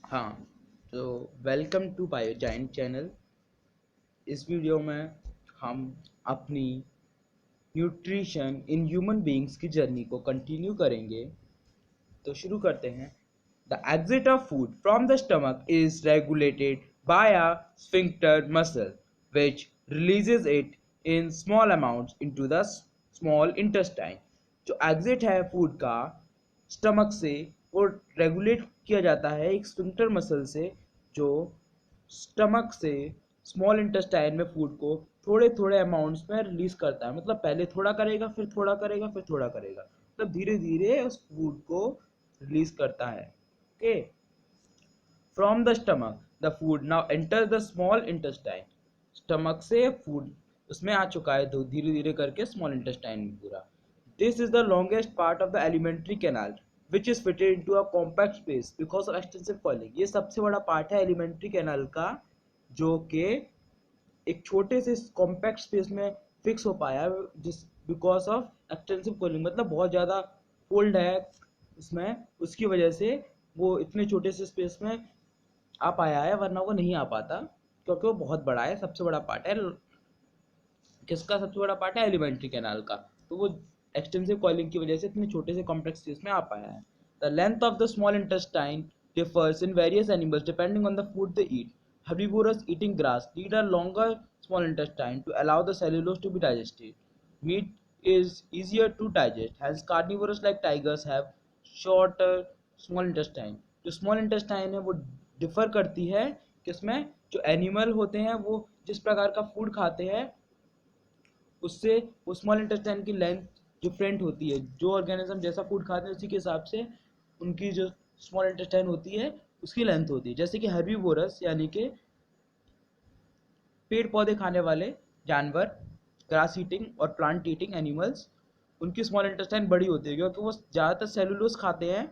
हाँ, तो welcome to bio giant channel. इस वीडियो में हम अपनी न्यूट्रिशन इन ह्यूमन बीइंग्स की जर्नी को कंटिन्यू करेंगे। तो शुरू करते हैं। The exit of food from the stomach is regulated by a sphincter muscle which releases it in small amounts into the small intestine. जो एग्जिट है फूड का स्टमक से, वो रेगुलेट किया जाता है एक स्फिंक्टर मसल से, जो स्टमक से स्मॉल इंटेस्टाइन में फूड को थोड़े थोड़े अमाउंट्स में रिलीज करता है। मतलब पहले थोड़ा करेगा, फिर थोड़ा करेगा, फिर थोड़ा करेगा, मतलब धीरे धीरे उस फूड को रिलीज करता है। Okay, from the stomach the food now enter the small intestine. Stomach से फूड उसमें आ चुका है, तो धीरे धीरे करके स्मॉल इंटेस्टाइन में पूरा। This is the longest part of the alimentary canal which is fitted into a compact space because of extensive calling. ये सबसे बड़ा पार्ट है एलिमेंट्री कैनाल का, जो कि एक छोटे से कॉम्पैक्ट स्पेस में फिक्स हो पाया, जिस बिकॉज ऑफ एक्सटेंसिव कूलिंग, मतलब बहुत ज़्यादा कोल्ड है उसमें, उसकी वजह से वो इतने छोटे से स्पेस में आ पाया है, वरना वो नहीं आ पाता, क्योंकि वो बहुत बड़ा है। सबसे बड़ा पार्ट है किसका? सबसे बड़ा पार्ट है एलिमेंट्री कैनाल का। तो वो एक्सटेंसिव कॉइलिंग की वजह से इतने छोटे से कॉम्प्लेक्स स्पेस में आ पाया है। The length of the small intestine differs in various animals depending on the food they eat. Herbivorous eating grass need a longer small intestine to allow the cellulose to be digested. Meat is easier to digest, hence carnivorous like tigers have shorter small intestine. जो small intestine है वो differ करती है किसमें? जो animal होते हैं वो जिस प्रकार का फूड खाते हैं उससे वो स्मॉल इंटेस्टाइन की लेंथ डिफरेंट होती है। जो ऑर्गेनिज्म जैसा फूड खाते हैं उसी के हिसाब से उनकी जो स्मॉल इंटेस्टाइन होती है उसकी लेंथ होती है। जैसे कि हर्बीवोरस यानी कि पेड़ पौधे खाने वाले जानवर, ग्रास ईटिंग और प्लांट ईटिंग एनिमल्स, उनकी स्मॉल इंटेस्टाइन बड़ी होती है क्योंकि वो ज़्यादातर सेलुलोज खाते हैं,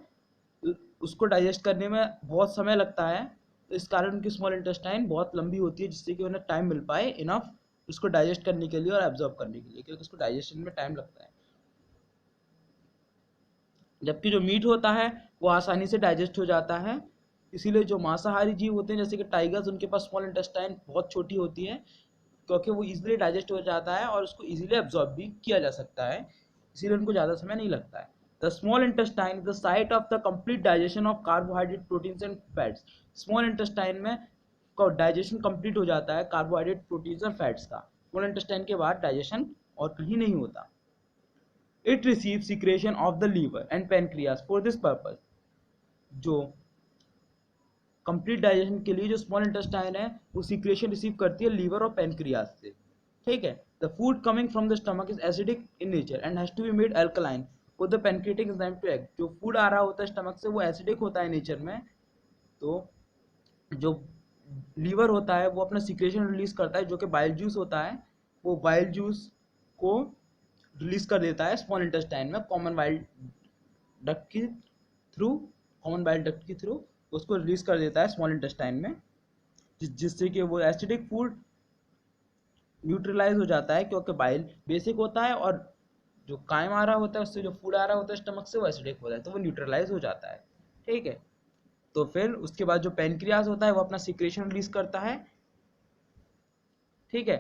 उसको डाइजेस्ट करने में बहुत समय लगता है। तो इस कारण उनकी स्मॉल इंटेस्टाइन बहुत लंबी होती है, जिससे कि उन्हें टाइम मिल पाए इनफ उसको डाइजेस्ट करने के लिए और एब्जॉर्ब करने के लिए, क्योंकि उसको डाइजेशन में टाइम लगता है। जबकि जो मीट होता है वो आसानी से डाइजेस्ट हो जाता है। इसीलिए जो मांसाहारी जीव होते हैं जैसे कि टाइगर्स, उनके पास स्मॉल इंटेस्टाइन बहुत छोटी होती है, क्योंकि वो इजीली डाइजेस्ट हो जाता है और उसको इजीली एब्जॉर्ब भी किया जा सकता है, इसीलिए उनको ज़्यादा समय नहीं लगता है। The small intestine is the site of the complete digestion of carbohydrate, proteins and fats. Small intestine में डाइजेशन कंप्लीट हो जाता है कार्बोहाइड्रेट, प्रोटीन्स और फैट्स का। स्मॉल इंटेस्टाइन के बाद डाइजेशन और कहीं नहीं होता। It receives secretion of the liver and pancreas for this purpose. जो कंप्लीट डाइजेशन के लिए जो स्मॉल इंटेस्टाइन है वो सीक्रेशन रिसीव करती है लीवर और पेनक्रियाज से। ठीक है। The food coming from the stomach is acidic in nature and has to be made alkaline for the pancreatic enzyme to act. जो फूड आ रहा होता है स्टमक से वो एसिडिक होता है नेचर में, तो जो लीवर होता है वो अपना सीक्रेशन रिलीज करता है, जो कि बाइल जूस होता है। वो बाइल जूस को रिलीज कर देता है स्मॉल इंटेस्टाइन में कॉमन बाइल डक्ट के थ्रू, कॉमन बाइल डक्ट के थ्रू उसको रिलीज कर देता है स्मॉल इंटेस्टाइन में, जिससे कि वो एसिडिक फूड न्यूट्रलाइज हो जाता है, क्योंकि बाइल बेसिक होता है और जो कायम आ रहा होता है उससे जो फूड आ रहा होता है स्टमक से वो एसिडिक होता है, तो वो न्यूट्रलाइज हो जाता है। ठीक है। तो फिर उसके बाद जो पेनक्रियाज होता है वो अपना सिक्रेशन रिलीज करता है। ठीक है।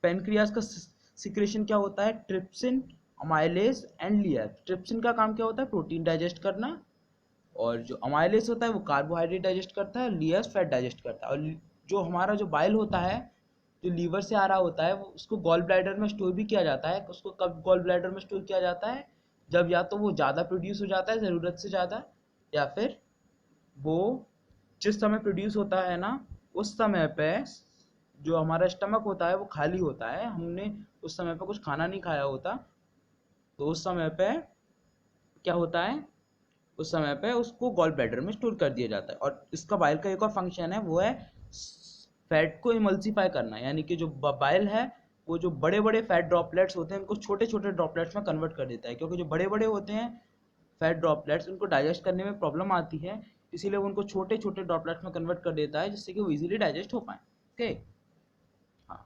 पेनक्रियाज का सिक्रेशन क्या होता है? Trypsin, amylase and लियर। ट्रिप्सिन का काम क्या होता है? प्रोटीन डाइजेस्ट करना। और जो अमाइलेज होता है वो कार्बोहाइड्रेट डाइजेस्ट करता है, लियर्स फैट डाइजेस्ट करता है। और जो हमारा जो बाइल होता है जो लीवर से आ रहा होता है वो उसको गॉल ब्लैडर में स्टोर भी किया जाता है। उसको कब गॉल ब्लैडर में स्टोर किया जाता है? जब या तो वो ज़्यादा प्रोड्यूस हो जाता है ज़रूरत से ज़्यादा, या फिर वो जिस समय प्रोड्यूस होता है ना उस समय पे जो हमारा स्टमक होता है वो खाली होता है, हमने उस समय पे कुछ खाना नहीं खाया होता, तो उस समय पे क्या होता है? उस समय पे उसको गॉल ब्लैडर में स्टोर कर दिया जाता है। और इसका बाइल का एक और फंक्शन है, वो है फैट को इमल्सीफाई करना, यानी कि जो बाइल है वो जो बड़े बड़े फैट ड्रॉपलेट्स होते हैं उनको छोटे छोटे ड्रॉपलेट्स में कन्वर्ट कर देता है, क्योंकि जो बड़े बड़े होते हैं फैट ड्रॉपलेट्स उनको डाइजेस्ट करने में प्रॉब्लम आती है, इसीलिए वो उनको छोटे छोटे ड्रॉपलेट्स में कन्वर्ट कर देता है, जिससे कि वो इजीली डाइजेस्ट हो पाए। ओके। हाँ।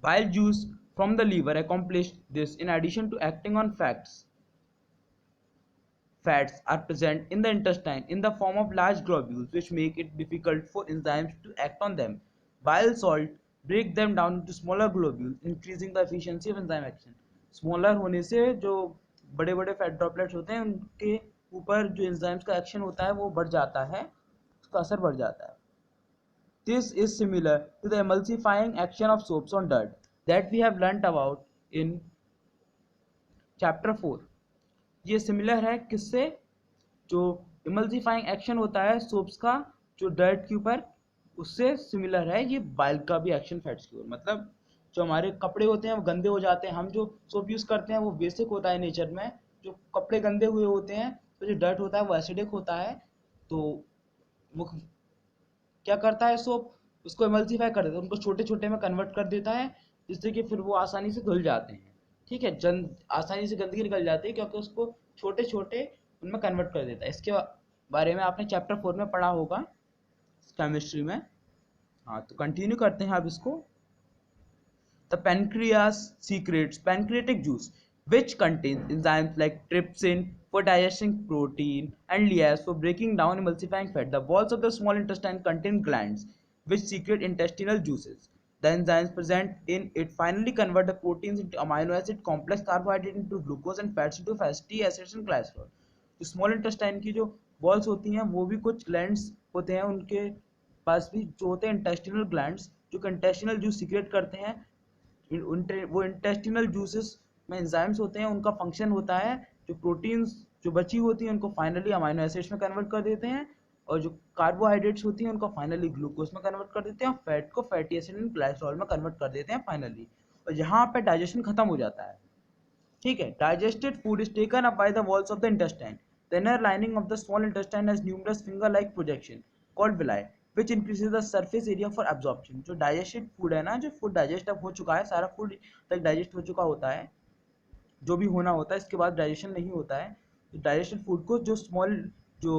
Bile juice from the liver accomplished this in addition to acting on fats. fats are present in the intestine in the form of large globules which make it difficult for enzymes to act on them. Bile salt break them down into smaller globules, increasing the efficiency of enzyme action. Smaller होने से जो बड़े बड़े fat droplets होते हैं उनके ऊपर जो एंजाइम्स का एक्शन होता है वो बढ़ जाता है, उसका असर बढ़ जाता है. This is similar to the emulsifying action of soaps on dirt that we have learnt about in chapter 4. ये सिमिलर है किससे? जो इमल्सिफाइंग एक्शन होता है सोप्स का जो डर्ट के ऊपर, उससे सिमिलर है ये बाइल का भी एक्शन फैट्स की ओर. मतलब जो हमारे कपड़े होते हैं वो गंदे हो जाते हैं, हम जो सोप यूज़ करते हैं वो बेसिक होता है नेचर में. जो कपड़े गंदे हुए होते हैं तो जो डर्ट होता है वो एसिडिक होता है, तो वो क्या करता है सोप, उसको इमल्सिफाई कर देता है, उनको छोटे छोटे में कन्वर्ट कर देता है जिससे कि फिर वो आसानी से धुल जाते हैं. ठीक है, आसानी से गंदगी निकल जाती है क्योंकि उसको छोटे छोटे उनमें कन्वर्ट कर देता है. इसके बारे में आपने चैप्टर 4 में पढ़ा होगा केमिस्ट्री में. हाँ, तो कंटिन्यू करते हैं अब इसको. The pancreas secretes pancreatic juice which contains enzymes like trypsin for digesting protein and lipase for breaking down emulsifying fat. The walls of the small intestine contain glands which secrete intestinal juices. The enzymes present in it finally convert the proteins into amino acid complex, carbohydrate into glucose and fats into fatty acids and cholesterol. तो small intestine की जो walls होती हैं वो भी कुछ glands होते हैं, उनके पास भी जो होते हैं इंटेस्टिनल ग्लैंड्स जो इंटेस्टिनल जूस सीक्रेट करते हैं. वो इंटेस्टिनल जूसेस में एंजाइम्स होते हैं, उनका फंक्शन होता है जो प्रोटीन्स जो बची होती हैं उनको फाइनली अमाइनो एसिड्स में कन्वर्ट कर देते हैं, और जो कार्बोहाइड्रेट्स होती हैं उनको फाइनली ग्लूकोज में कन्वर्ट कर देते हैं, और फैट को फैटी एसिड एंड कोलेस्ट्रॉल में कन्वर्ट कर देते हैं फाइनली. और यहाँ पे डाइजेशन खत्म हो जाता है. ठीक है, digested food is taken up by the walls of the intestine. The inner lining of the small intestine has numerous finger like projection called villi which increases the surface area for absorption. जो digested food है ना, जो food digest अब हो चुका है, सारा food तक डाइजेस्ट हो चुका होता है, जो भी होना होता है इसके बाद डाइजेशन नहीं होता है, तो डाइजेस्टेड फूड को जो स्मॉल जो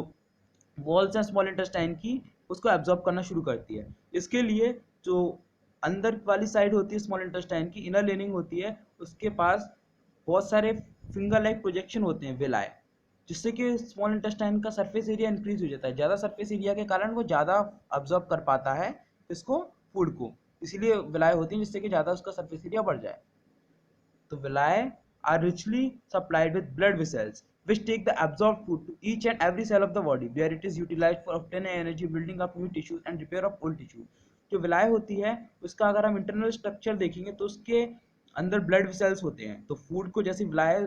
वॉल्स हैं स्मॉल इंटेस्टाइन की उसको एब्जॉर्ब करना शुरू करती है. इसके लिए जो अंदर वाली साइड होती है स्मॉल इंटेस्टाइन की, इनर लेनिंग होती है, उसके पास बहुत सारे फिंगर लाइक प्रोजेक्शन होते हैं विलाई, जिससे कि स्मॉल इंटेस्टाइन का सरफेस एरिया इंक्रीज हो जाता है. ज़्यादा सरफेस एरिया के कारण वो ज़्यादा अब्जॉर्ब कर पाता है इसको, फूड को, इसीलिए विलाय होती है जिससे कि ज़्यादा उसका सरफेस एरिया बढ़ जाए. तो villi are richly supplied with blood vessels which take the absorbed food to each and every cell of the body where it is utilized for obtaining energy, building up new tissues and repair of old tissue. जो विलाय होती है उसका अगर हम internal structure देखेंगे तो उसके अंदर ब्लड वेसल्स होते हैं, तो फूड को जैसे विलाय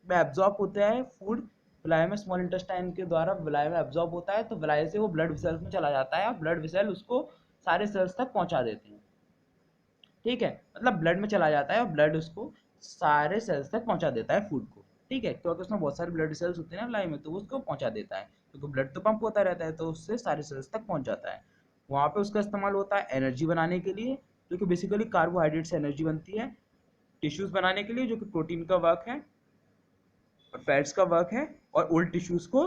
में एब्जॉर्ब होता है, फूड विलाय में स्मॉल इंटेस्टाइन के द्वारा विलाय में एब्जॉर्ब होता है, तो विलाय से वो ब्लड वेसल्स में चला जाता है और ब्लड वेसल उसको सारे सेल्स तक पहुंचा देते हैं. ठीक है, मतलब ब्लड में चला जाता है और ब्लड उसको सारे सेल्स तक पहुंचा देता है फूड को. ठीक है, क्योंकि उसमें बहुत सारे ब्लड सेल्स होते हैं ना विलाय में, तो उसको पहुंचा देता है क्योंकि ब्लड तो पंप होता रहता है, तो उससे सारे सेल्स तक पहुंच जाता है. वहाँ पे उसका इस्तेमाल होता है एनर्जी बनाने के लिए, जो कि बेसिकली कार्बोहाइड्रेट से एनर्जी बनती है, टिश्यूज बनाने के लिए जो कि प्रोटीन का वर्क है और फैट्स का वर्क है, और ओल्ड टिश्यूज को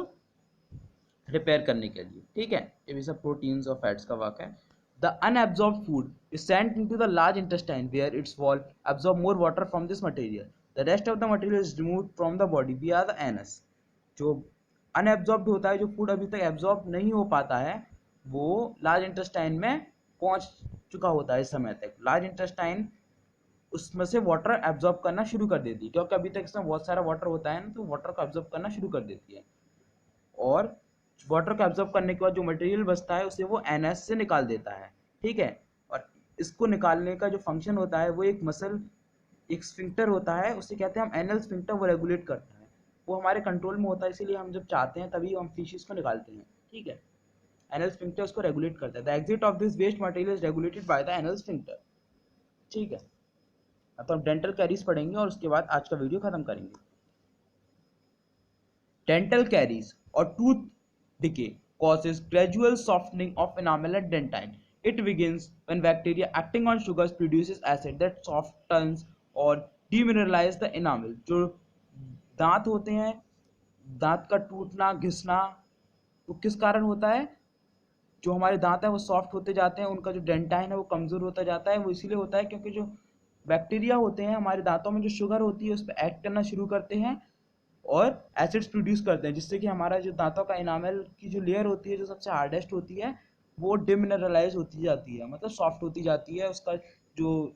रिपेयर करने के लिए. ठीक है, ये भी सब प्रोटीन्स और फैट्स का वर्क है. The unabsorbed food is sent into the large intestine where its wall absorb more water from this material. The rest of the material is removed from the body via the anus. जो unabsorbed होता है, जो food अभी तक absorb नहीं हो पाता है, वो लार्ज इंटेस्टाइन में पहुंच चुका होता है. इस समय तक लार्ज इंटेस्टाइन उसमें से वाटर एब्जॉर्ब करना शुरू कर देती है, क्योंकि अभी तक इसमें बहुत सारा वाटर होता है ना, तो वाटर को एब्जॉर्ब करना शुरू कर देती है, और वाटर को एब्जॉर्ब करने के बाद जो मटेरियल बचता है उसे वो एनएस से निकाल देता है. ठीक है, और इसको निकालने का जो फंक्शन होता है वो एक मसल, एक स्फिंक्टर होता है, उसे कहते हैं हम एनल स्फिंक्टर, वो रेगुलेट करता है, वो हमारे कंट्रोल में होता है, इसीलिए हम जब चाहते हैं तभी हम फिशेस को निकालते हैं. ठीक है, एनल स्फिंक्टर उसको रेगुलेट करता है. The exit of this waste material is regulated by the anal sphincter. ठीक है, अब तो हम डेंटल कैरीज पढ़ेंगे और उसके बाद आज का वीडियो खत्म करेंगे. डेंटल कैरीज और tooth decay causes gradual softening of enamel at dentine. It begins when bacteria acting on sugars produces acid that softens or demineralize the enamel. जो दांत होते हैं, दांत का टूटना घिसना वो किस कारण होता है? जो हमारे दांत हैं वो सॉफ्ट होते जाते हैं, उनका जो डेंटाइन है वो कमज़ोर होता जाता है. वो इसीलिए होता है क्योंकि जो बैक्टीरिया होते हैं हमारे दांतों में, जो शुगर होती है उस पर एक्ट करना शुरू करते हैं, और एसिड्स प्रोड्यूस करते हैं, जिससे कि हमारा जो दांतों का इनामल की जो लेयर होती है, जो सबसे हार्डेस्ट होती है, वो डिमिनरलाइज होती जाती है, मतलब सॉफ्ट होती जाती है, उसका जो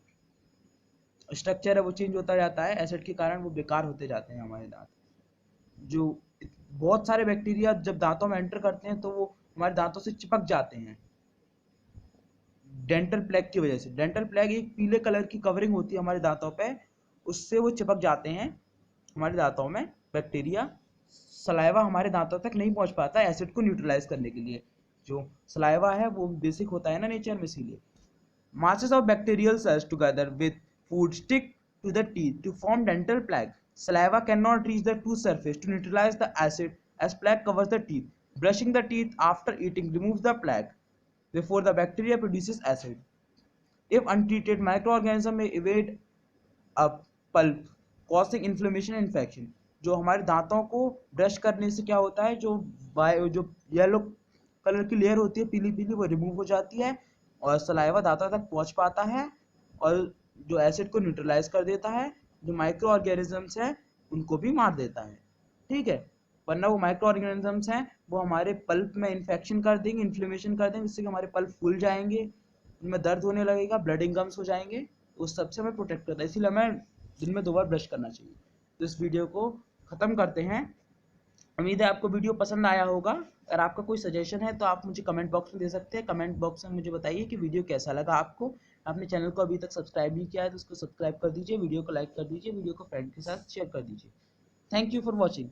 स्ट्रक्चर है वो चेंज होता जाता है, एसिड के कारण वो बेकार होते जाते हैं हमारे दांत। जो बहुत सारे बैक्टीरिया जब दांतों में एंटर करते हैं तो वो हमारे दांतों से चिपक जाते हैं डेंटल प्लेग की वजह से। डेंटल प्लेग एक पीले कलर की कवरिंग होती है हमारे दांतों पे, उससे वो चिपक जाते हैं हमारे दांतों में बैक्टीरिया। सलाइवा हमारे दांतों तक नहीं पहुंच पाता एसिड को न्यूट्रलाइज करने के लिए। जो सलाइवा है वो बेसिक होता है ना नेचर में, इसीलिए masses of bacterial cells together with food stick to the teeth to form dental plaque. Saliva cannot reach the tooth surface to neutralize the acid as plaque covers the teeth. Brushing the teeth after eating removes the plaque before the bacteria produces acid. If untreated, microorganisms may evade a pulp, causing inflammation and infection. जो हमारे दांतों को brush करने से क्या होता है, जो येलो कलर की लेयर होती है पीली पीली, वो रिमूव हो जाती है और सलाइवा दांतों तक पहुंच पाता है और जो एसिड को न्यूट्रलाइज कर देता है, जो माइक्रो ऑर्गेनिजम्स है उनको भी मार देता है। ठीक है, वरना वो माइक्रो ऑर्गेनिजम्स हैं वो हमारे पल्प में इन्फेक्शन कर देंगे, इन्फ्लेमेशन कर देंगे, जिससे कि हमारे पल्प फूल जाएंगे, उनमें दर्द होने लगेगा, ब्लडिंग गम्स हो जाएंगे। उस सबसे हमें प्रोटेक्ट करता है, इसीलिए हमें दिन में 2 बार ब्रश करना चाहिए। तो इस वीडियो को ख़त्म करते हैं। उम्मीद है आपको वीडियो पसंद आया होगा। अगर आपका कोई सजेशन है तो आप मुझे कमेंट बॉक्स में दे सकते हैं। कमेंट बॉक्स में मुझे बताइए कि वीडियो कैसा लगा आपको। आपने चैनल को अभी तक सब्सक्राइब नहीं किया है तो उसको सब्सक्राइब कर दीजिए, वीडियो को लाइक कर दीजिए, वीडियो को फ्रेंड के साथ शेयर कर दीजिए। Thank you for watching.